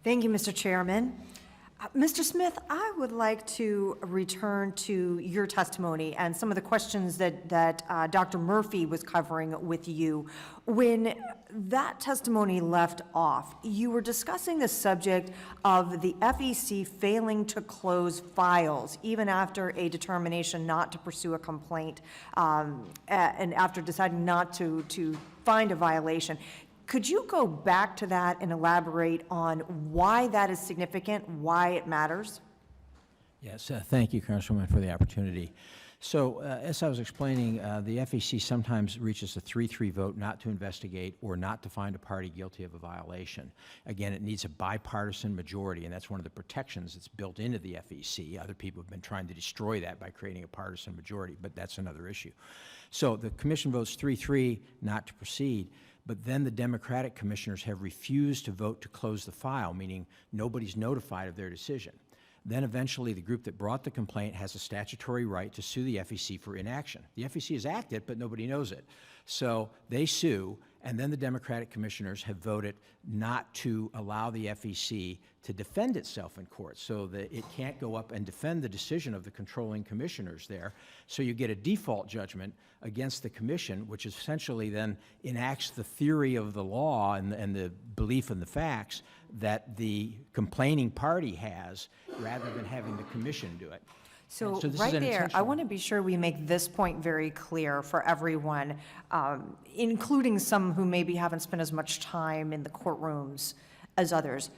Thank you, Mr. Chairman. Mr. Smith, I would like to return to your testimony and some of the questions that Dr. Murphy was covering with you. When that testimony left off, you were discussing the subject of the FEC failing to close files, even after a determination not to pursue a complaint, and after deciding not to find a violation. Could you go back to that and elaborate on why that is significant, why it matters? Yes, thank you, Congresswoman, for the opportunity. So, as I was explaining, the FEC sometimes reaches a 3-3 vote not to investigate or not to find a party guilty of a violation. Again, it needs a bipartisan majority, and that's one of the protections that's built into the FEC. Other people have been trying to destroy that by creating a partisan majority, but that's another issue. So the commission votes 3-3 not to proceed. But then the Democratic commissioners have refused to vote to close the file, meaning nobody's notified of their decision. Then eventually the group that brought the complaint has a statutory right to sue the FEC for inaction. The FEC has acted, but nobody knows it. So they sue, and then the Democratic commissioners have voted not to allow the FEC to defend itself in court, so that it can't go up and defend the decision of the controlling commissioners there. So you get a default judgment against the commission, which essentially then enacts the theory of the law and the belief in the facts that the complaining party has, rather than having the commission do it. So right there, I want to be sure we make this point very clear for everyone, including some who maybe haven't spent as much time in the courtrooms as others.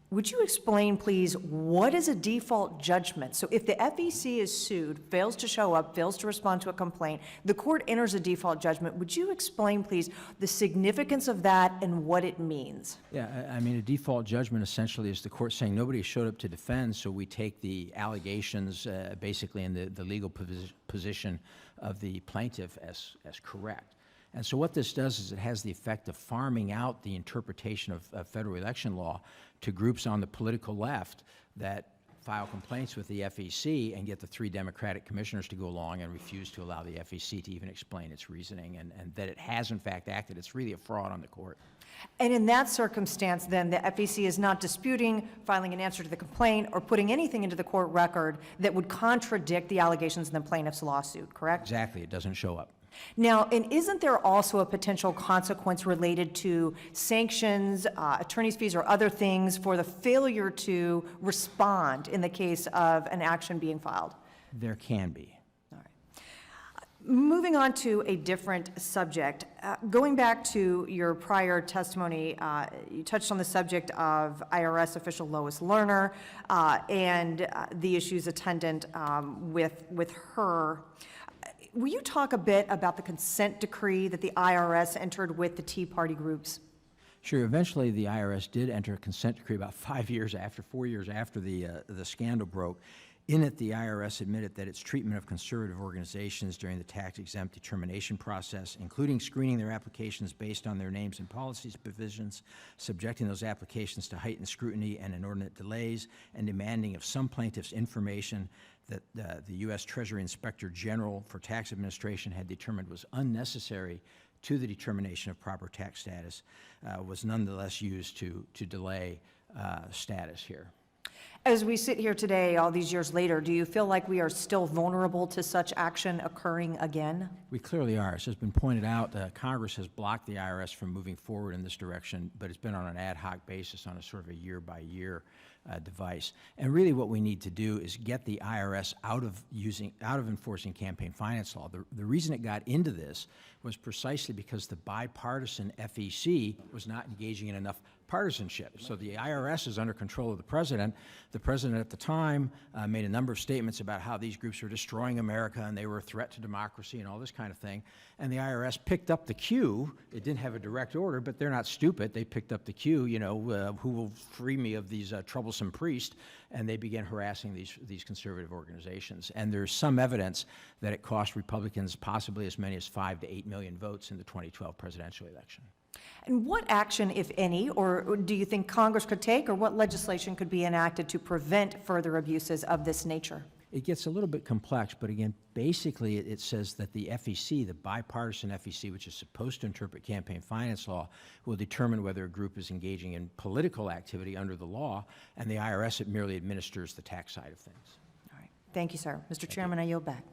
Would you explain, please, what is a default judgment? So if the FEC is sued, fails to show up, fails to respond to a complaint, the court enters a default judgment. Would you explain, please, the significance of that and what it means? Yeah, I mean, a default judgment essentially is the court saying nobody showed up to defend, so we take the allegations basically in the legal position of the plaintiff as correct. And so what this does is it has the effect of farming out the interpretation of federal election law to groups on the political left that file complaints with the FEC and get the 3 Democratic commissioners to go along and refuse to allow the FEC to even explain its reasoning and that it has in fact acted. It's really a fraud on the court. And in that circumstance, then, the FEC is not disputing filing an answer to the complaint or putting anything into the court record that would contradict the allegations in the plaintiff's lawsuit, correct? Exactly. It doesn't show up. Now, and isn't there also a potential consequence related to sanctions, attorney's fees, or other things for the failure to respond in the case of an action being filed? There can be. All right. Moving on to a different subject, going back to your prior testimony, you touched on the subject of IRS official Lois Lerner and the issues attendant with her. Will you talk a bit about the consent decree that the IRS entered with the Tea Party groups? Sure. Eventually, the IRS did enter a consent decree about 4 years after the scandal broke. In it, the IRS admitted that its treatment of conservative organizations during the tax-exempt determination process, including screening their applications based on their names and policies provisions, subjecting those applications to heightened scrutiny and inordinate delays, and demanding of some plaintiffs information that the U.S. Treasury Inspector General for Tax Administration had determined was unnecessary to the determination of proper tax status, was nonetheless used to delay status here. As we sit here today, all these years later, do you feel like we are still vulnerable to such action occurring again? We clearly are. As has been pointed out, Congress has blocked the IRS from moving forward in this direction, but it's been on an ad hoc basis on a sort of a year-by-year device. And really what we need to do is get the IRS out of enforcing campaign finance law. The reason it got into this was precisely because the bipartisan FEC was not engaging in enough partisanship. So the IRS is under control of the president. The president at the time made a number of statements about how these groups were destroying America and they were a threat to democracy and all this kind of thing. And the IRS picked up the cue. It didn't have a direct order, but they're not stupid. They picked up the cue, you know, who will free me of these troublesome priests, and they began harassing these conservative organizations. And there's some evidence that it cost Republicans possibly as many as 5 to 8 million votes in the 2012 presidential election. And what action, if any, or do you think Congress could take, or what legislation could be enacted to prevent further abuses of this nature? it gets a little bit complex, but again, basically it says that the FEC, the bipartisan FEC, which is supposed to interpret campaign finance law, will determine whether a group is engaging in political activity under the law, and the IRS, it merely administers the tax side of things. All right. Thank you, sir. Mr. Chairman, I yield back.